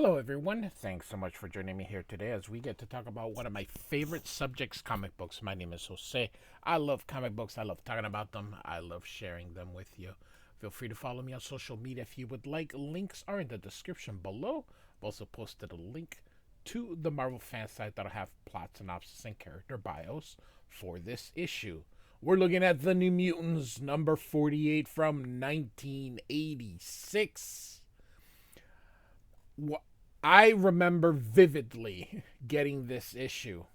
Hello, everyone. Thanks so much for joining me here today as we get to talk about one of my favorite subjects, comic books. My name is Jose. I love comic books. I love talking about them. I love sharing them with you. Feel free to follow me on social media if you would like. Links are in the description below. I've also posted a link to the Marvel fan site that'll have plot synopsis and character bios for this issue. We're looking at The New Mutants, number 48 from 1986. I remember vividly getting this issue.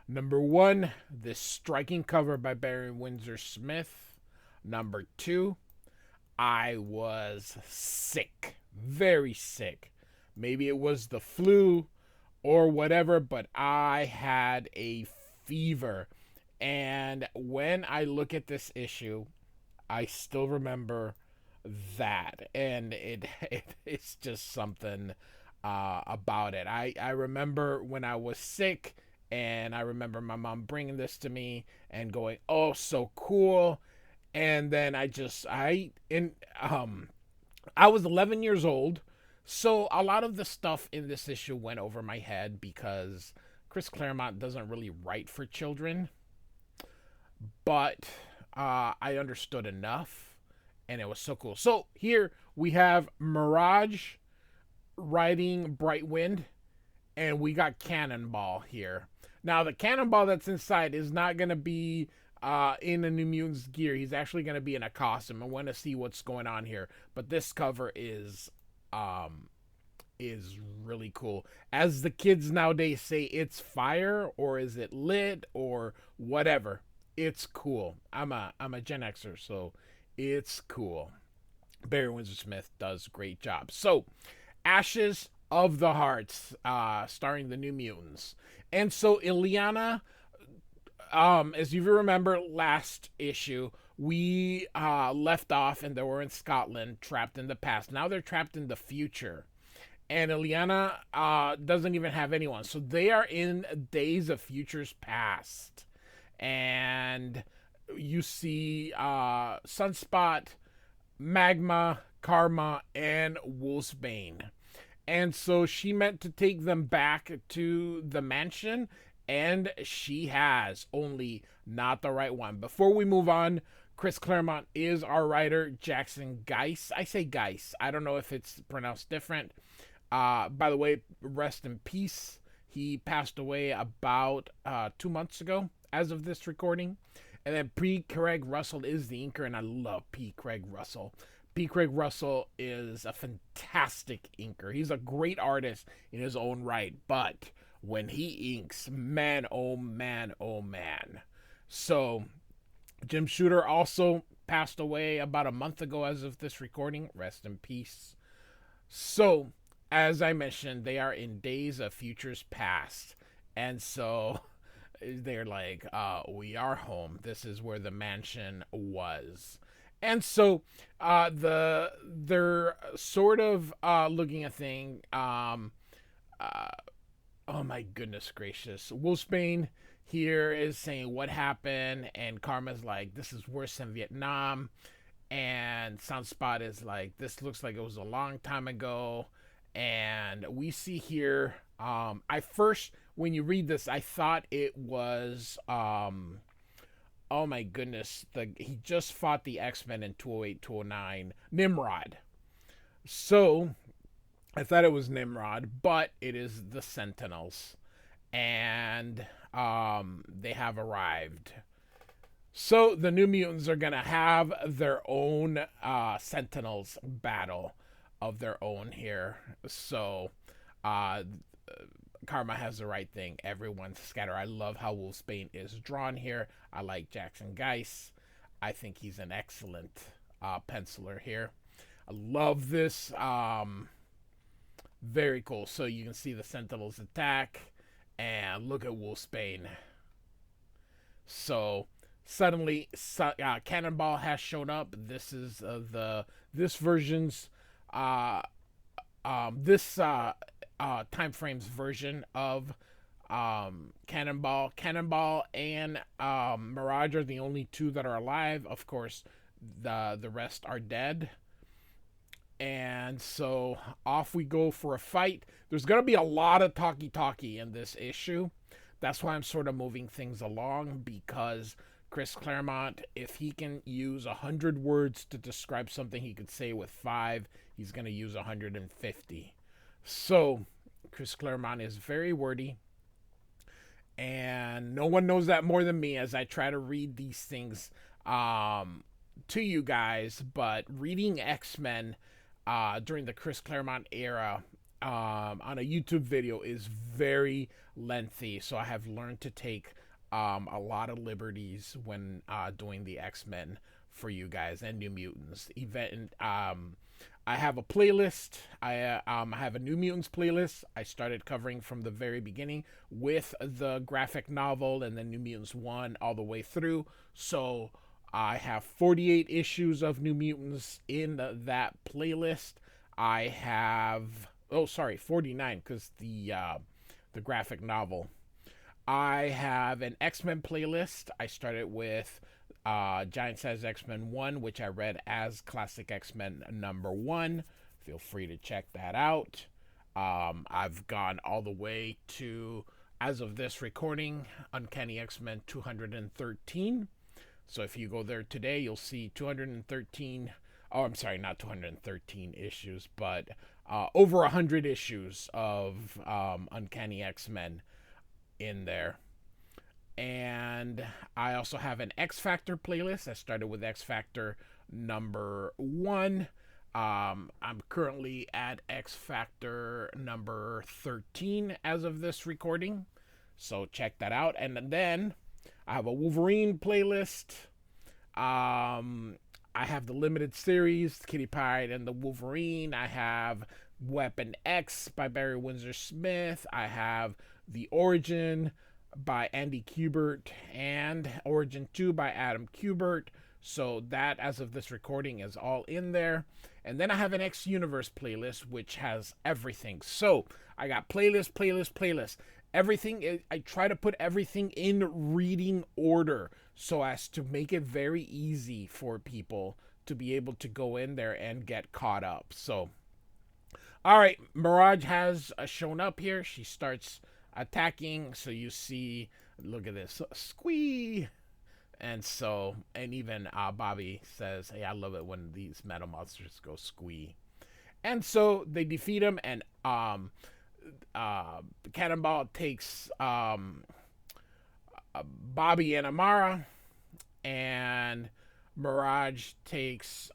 Number one, this striking cover by Barry Windsor Smith. Number two, I was sick, very sick. Maybe it was the flu or whatever, but I had a fever. And when I look at this issue, I still remember that, and it's just something about it. I remember when I was sick, and I remember my mom bringing this to me and going, "Oh, so cool!" And then I was 11 years old, so a lot of the stuff in this issue went over my head because Chris Claremont doesn't really write for children, but I understood enough, and it was so cool. So here we have Mirage riding Bright Wind, and we got Cannonball here. Now, the Cannonball that's inside is not going to be in a New Mutants gear. He's actually going to be in a costume. I want to see what's going on here. But this cover is really cool. As the kids nowadays say, it's fire, or is it lit, or whatever. It's cool. I'm a Gen Xer, so it's cool. Barry Windsor Smith does a great job. So, Ashes of the Hearts, starring the New Mutants. And so Illyana, as you remember last issue, we left off and they were in Scotland, trapped in the past. Now they're trapped in the future. And Illyana doesn't even have anyone. So they are in days of futures past. And you see Sunspot, Magma, Karma, and Wolfsbane. And so she meant to take them back to the mansion, and she has, only not the right one. Before we move on, Chris Claremont is our writer, Jackson Guice. I say Guice. I don't know if it's pronounced different. By the way, rest in peace. He passed away about 2 months ago as of this recording. And then P. Craig Russell is the inker, and I love P. Craig Russell. P. Craig Russell is a fantastic inker. He's a great artist in his own right, but when he inks, man, oh man, oh man. So, Jim Shooter also passed away about a month ago as of this recording. Rest in peace. So, as I mentioned, they are in days of futures past. And so they're like, we are home. This is where the mansion was. And so they're sort of looking at thing. Oh my goodness gracious. Wolfsbane here is saying what happened, and Karma's like, this is worse than Vietnam. And Sunspot is like, this looks like it was a long time ago. And we see here, I first, when you read this, I thought it was, oh my goodness, he just fought the X-Men in 208, 209, Nimrod. So, I thought it was Nimrod, but it is the Sentinels. And they have arrived. So, the New Mutants are going to have their own Sentinels battle of their own here. So, Karma has the right thing. Everyone's scattered. I love how Wolfsbane is drawn here. I like Jackson Guice. I think he's an excellent penciler here. I love this. Very cool. So you can see the Sentinels attack. And look at Wolfsbane. So suddenly Cannonball has shown up. This is this version's time frame's version of Cannonball. Cannonball and Mirage are the only two that are alive. Of course, the rest are dead. And so off we go for a fight. There's going to be a lot of talkie in this issue. That's why I'm sort of moving things along, because Chris Claremont, if he can use 100 words to describe something he could say with 5, he's going to use 150. So Chris Claremont is very wordy, and no one knows that more than me as I try to read these things to you guys. But reading X-Men during the Chris Claremont era on a YouTube video is very lengthy, so I have learned to take a lot of liberties when doing the X-Men for you guys and New Mutants event. I have a playlist. I have a New Mutants playlist. I started covering from the very beginning with the graphic novel and then New Mutants 1 all the way through. So I have 48 issues of New Mutants in that playlist. I have 49 because the graphic novel. I have an X-Men playlist. I started with Giant Size X-Men 1, which I read as Classic X-Men number 1. Feel free to check that out. I've gone all the way to, as of this recording, Uncanny X-Men 213. So if you go there today, you'll see 213. Oh, I'm sorry, not 213 issues, but over 100 issues of Uncanny X-Men in there. And I also have an X Factor playlist. I started with X Factor number 1. I'm currently at X Factor number 13 as of this recording. So check that out. And then I have a Wolverine playlist. I have the limited series, Kitty Pryde and the Wolverine. I have Weapon X by Barry Windsor Smith. I have The Origin by Andy Kubert and Origin 2 by Adam Kubert. So that, as of this recording, is all in there. And then I have an X Universe playlist, which has everything. So I got playlist. Everything, I try to put everything in reading order so as to make it very easy for people to be able to go in there and get caught up. So, all right, Mirage has shown up here. She starts attacking. So you see, look at this, squee. And so, and even Bobby says, hey, I love it when these metal monsters go squee. And so they defeat him, and Cannonball takes Bobby and Amara, and Mirage takes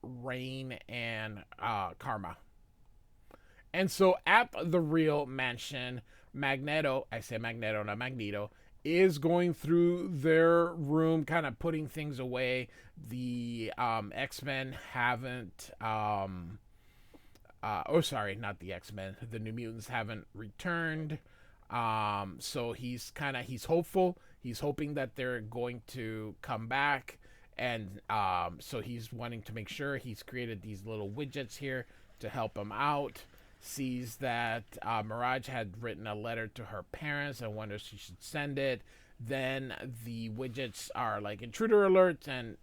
Rain and Karma. And so at the real mansion, Magneto, I say Magneto, not Magneto, is going through their room, kind of putting things away. The X-Men haven't... not the X-Men. The New Mutants haven't returned. So he's hopeful. He's hoping that they're going to come back. And so he's wanting to make sure. He's created these little widgets here to help him out. Sees that Mirage had written a letter to her parents and wonders she should send it. Then the widgets are like intruder alerts, and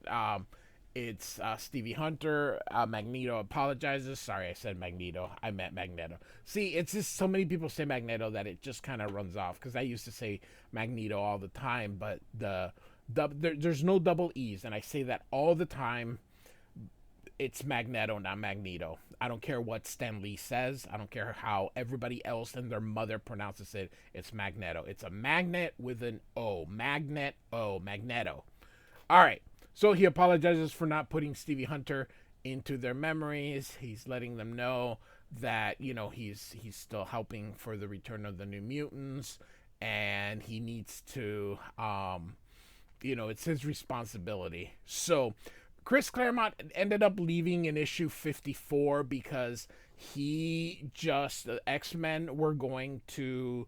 it's Stevie Hunter. Magneto apologizes. Sorry, I said Magneto. I meant Magneto. See, it's just so many people say Magneto that it just kind of runs off, because I used to say Magneto all the time, but there's no double E's, and I say that all the time. It's Magneto, not Magneto. I don't care what Stan Lee says. I don't care how everybody else and their mother pronounces it. It's Magneto. It's a magnet with an O. Magneto. All right. So he apologizes for not putting Stevie Hunter into their memories. He's letting them know that, he's still helping for the return of the New Mutants, and he needs to, it's his responsibility. So Chris Claremont ended up leaving in issue 54 because the X-Men were going to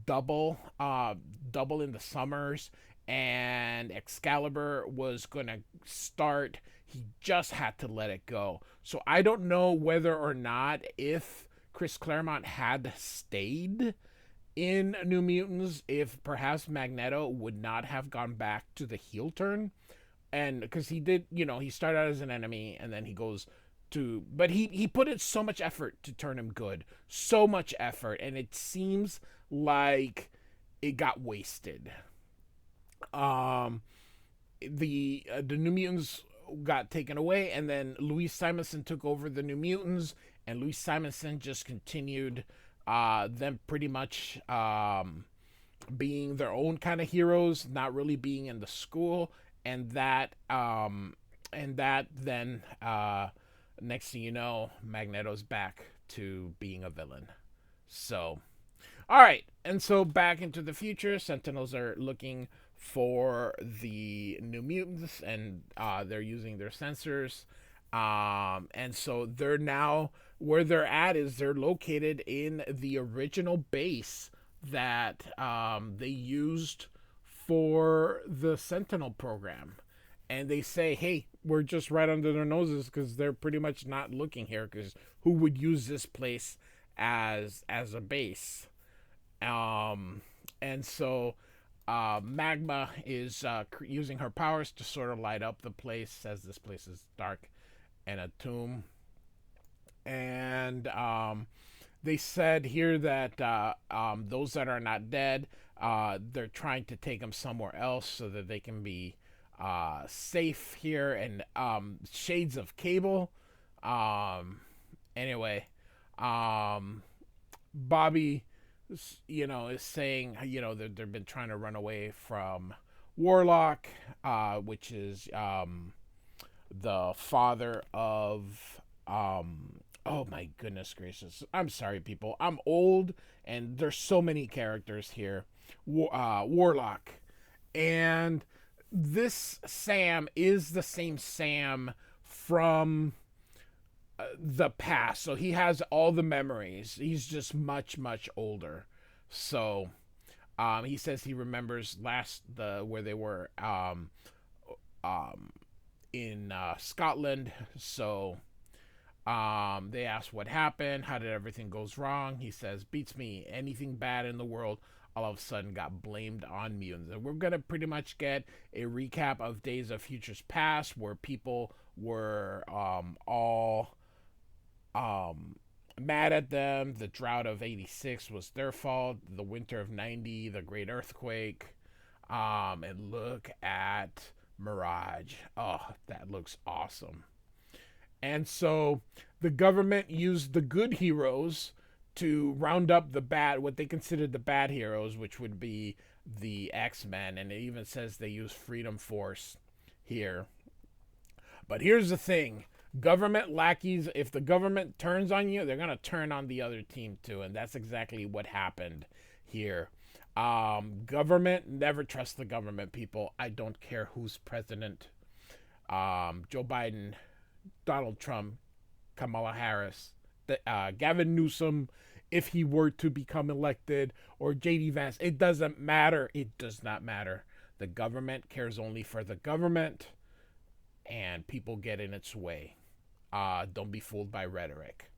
double in the summers, and Excalibur was going to start. He just had to let it go. So I don't know whether or not, if Chris Claremont had stayed in New Mutants, if perhaps Magneto would not have gone back to the heel turn. And because he did, he started out as an enemy, and then he goes but he put in so much effort to turn him good, so much effort, and it seems like it got wasted. Um, the New Mutants got taken away, and then Louise Simonson took over the New Mutants, and Louise Simonson just continued them pretty much being their own kind of heroes, not really being in the school, and that then next thing you know, Magneto's back to being a villain. So, all right, and so back into the future, Sentinels are looking for the New Mutants, and they're using their sensors. And so they're now where they're at is they're located in the original base that they used for the Sentinel program. And they say, hey, we're just right under their noses because they're pretty much not looking here because who would use this place as a base? And so Magma is using her powers to sort of light up the place, says this place is dark and a tomb. And they said here that those that are not dead, they're trying to take them somewhere else so that they can be safe here. And shades of Cable. Anyway, Bobby, is saying, they've been trying to run away from Warlock, which is the father of oh my goodness gracious, I'm sorry people, I'm old and there's so many characters here. Warlock, and this Sam is the same Sam from the past, so he has all the memories. He's just much older. So he says he remembers where they were in Scotland. So they ask what happened, how did everything goes wrong. He says, beats me, anything bad in the world all of a sudden got blamed on mutants. And we're gonna pretty much get a recap of Days of Futures Past, where people were all mad at them. The drought of 86 was their fault. The winter of 90, the great earthquake. And look at Mirage. Oh, that looks awesome. And so the government used the good heroes to round up what they considered the bad heroes, which would be the X-Men. And it even says they use Freedom Force here. But here's the thing. Government lackeys, if the government turns on you, they're going to turn on the other team too. And that's exactly what happened here. Government, never trust the government, people. I don't care who's president. Joe Biden, Donald Trump, Kamala Harris, Gavin Newsom, if he were to become elected, or J.D. Vance. It doesn't matter. It does not matter. The government cares only for the government, and people get in its way. Don't be fooled by rhetoric.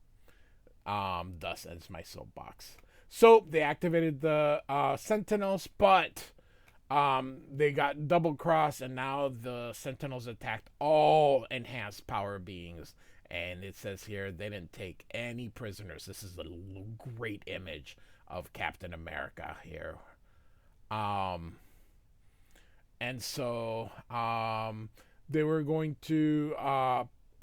Thus ends my soapbox. So they activated the Sentinels, but they got double crossed, and now the Sentinels attacked all enhanced power beings. And it says here they didn't take any prisoners. This is a great image of Captain America here. And so they were going to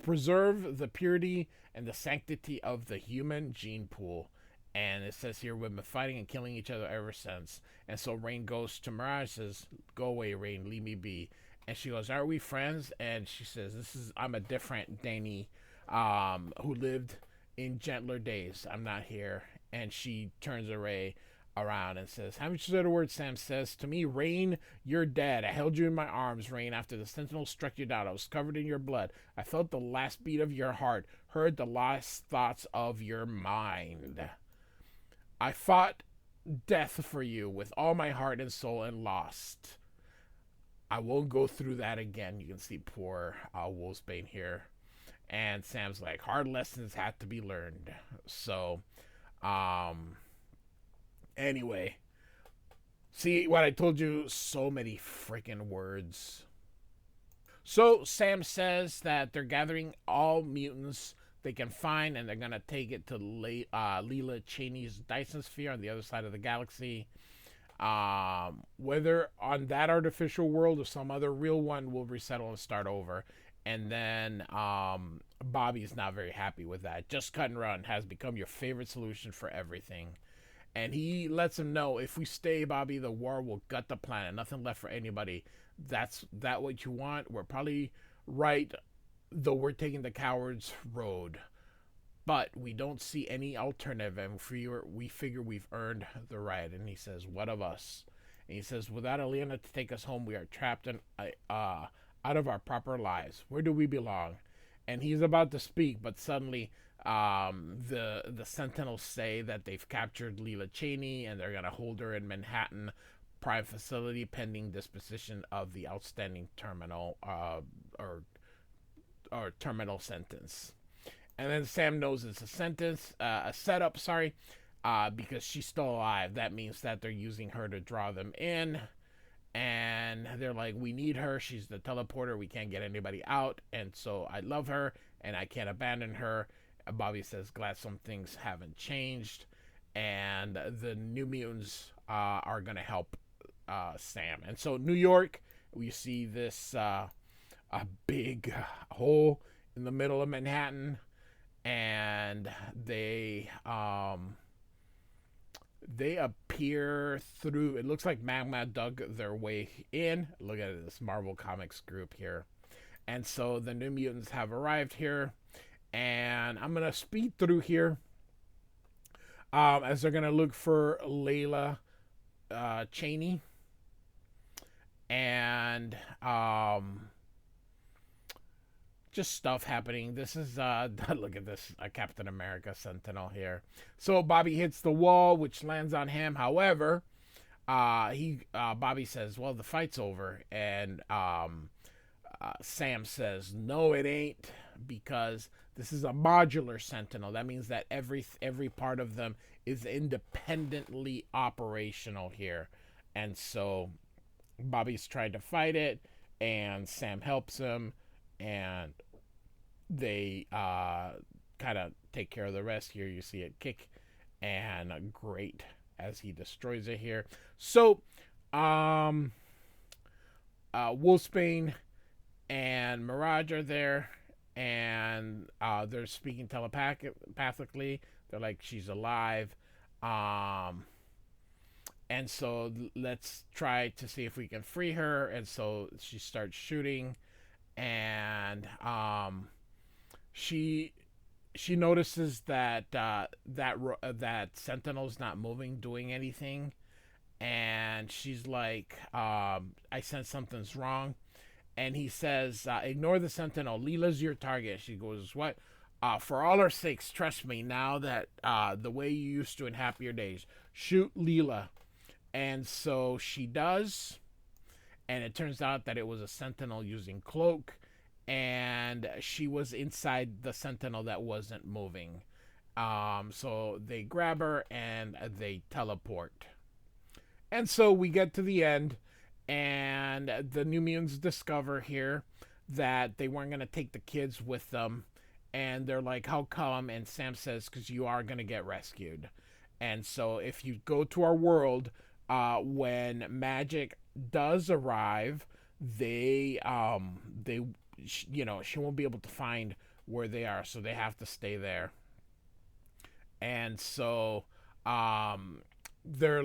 preserve the purity and the sanctity of the human gene pool. And it says here, we've been fighting and killing each other ever since. And so Rain goes to Mirage, says, go away, Rain, leave me be. And she goes, are we friends? And she says, I'm a different Danny who lived in gentler days. I'm not here. And she turns Ray around and says, haven't you said a word? Sam says, to me, Rain, you're dead. I held you in my arms, Rain, after the Sentinel struck you down. I was covered in your blood. I felt the last beat of your heart, heard the last thoughts of your mind. I fought death for you with all my heart and soul and lost. I won't go through that again. You can see poor Wolfsbane here. And Sam's like, hard lessons have to be learned. So, anyway. See what I told you? So many freaking words. So Sam says that they're gathering all mutants they can find, and they're gonna take it to Leela Cheney's Dyson Sphere on the other side of the galaxy. Whether on that artificial world or some other real one, will resettle and start over. And then Bobby's not very happy with that. Just cut and run has become your favorite solution for everything. And he lets him know, if we stay, Bobby, the war will gut the planet. Nothing left for anybody. That's that what you want? We're probably right, though we're taking the coward's road. But we don't see any alternative, and we figure we've earned the right. And he says, what of us? And he says, without Elena to take us home, we are trapped in out of our proper lives. Where do we belong? And he's about to speak, but suddenly the Sentinels say that they've captured Leela Cheney, and they're going to hold her in Manhattan Prime Facility pending disposition of the outstanding terminal or terminal sentence. And then Sam knows it's a setup, sorry, because she's still alive. That means that they're using her to draw them in. And they're like, we need her. She's the teleporter. We can't get anybody out. And so I love her, and I can't abandon her. Bobby says, glad some things haven't changed. And the New Mutants are going to help Sam. And so New York, we see this a big hole in the middle of Manhattan. And they appear through, it looks like Magma dug their way in. Look at this Marvel Comics group here. And so the New Mutants have arrived here, and I'm gonna speed through here as they're gonna look for Leela Cheney. And just stuff happening. This is look at this, Captain America Sentinel here. So Bobby hits the wall, which lands on him. However, Bobby says, well, the fight's over. And Sam says, no, it ain't, because this is a modular Sentinel. That means that every part of them is independently operational here. And so Bobby's trying to fight it, and Sam helps him, and they kind of take care of the rest. Here you see it kick, and great as he destroys it here. So Wolfsbane and Mirage are there, and they're speaking telepathically. They're like, she's alive. And so let's try to see if we can free her. And so she starts shooting, and she notices that that Sentinel's not moving, doing anything, and she's like, I sense something's wrong. And he says, ignore the Sentinel. Leela's your target. She goes, what? For all our sakes, trust me now that the way you used to in happier days. Shoot Leela. And so she does. And it turns out that it was a Sentinel using cloak. And she was inside the Sentinel that wasn't moving. So they grab her and they teleport. And so we get to the end. And the New Mutants discover here that they weren't going to take the kids with them. And they're like, how come? And Sam says, because you are going to get rescued. And so if you go to our world, when magic does arrive, she won't be able to find where they are. So they have to stay there. And so they're...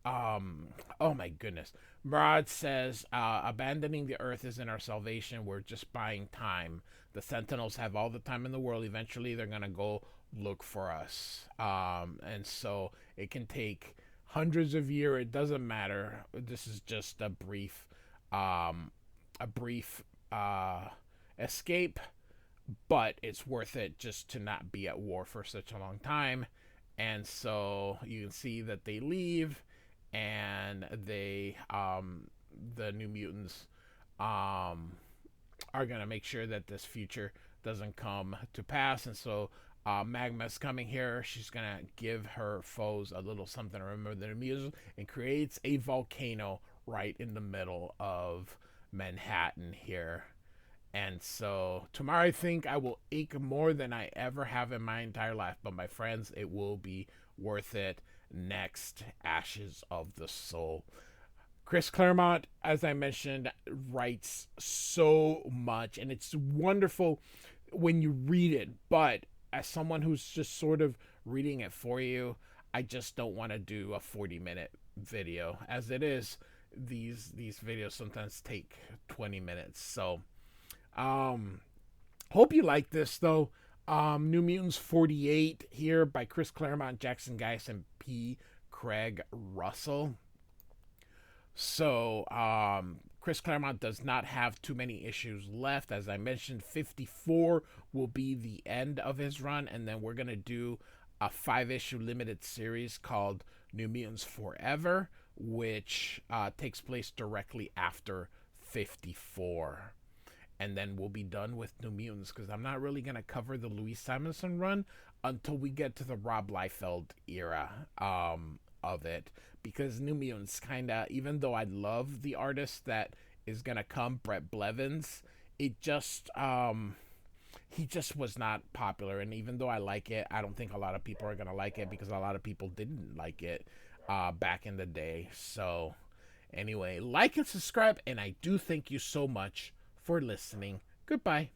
oh my goodness. Murad says, abandoning the Earth isn't our salvation. We're just buying time. The Sentinels have all the time in the world. Eventually, they're going to go look for us. And so it can take hundreds of years. It doesn't matter. This is just a brief escape, but it's worth it just to not be at war for such a long time. And so you can see that they leave, and they the New Mutants are gonna make sure that this future doesn't come to pass. And so Magma's coming here. She's gonna give her foes a little something to remember their mutants, and creates a volcano right in the middle of Manhattan here. And so tomorrow, I think I will ache more than I ever have in my entire life. But my friends, it will be worth it. Next, Ashes of the Soul. Chris Claremont, as I mentioned, writes so much, and it's wonderful when you read it. But as someone who's just sort of reading it for you, I just don't want to do a 40-minute video. As it is, these videos sometimes take 20 minutes. So, um, hope you like this though. New Mutants 48 here by Chris Claremont, Jackson Guice, and P. Craig Russell. So, Chris Claremont does not have too many issues left. As I mentioned, 54 will be the end of his run, and then we're going to do a 5-issue limited series called New Mutants Forever, which takes place directly after 54. And then we'll be done with New Mutants because I'm not really going to cover the Louise Simonson run until we get to the Rob Liefeld era of it. Because New Mutants kind of, even though I love the artist that is going to come, Brett Blevins, it just, he just was not popular. And even though I like it, I don't think a lot of people are going to like it because a lot of people didn't like it back in the day. So, anyway, like and subscribe. And I do thank you so much for listening. Goodbye.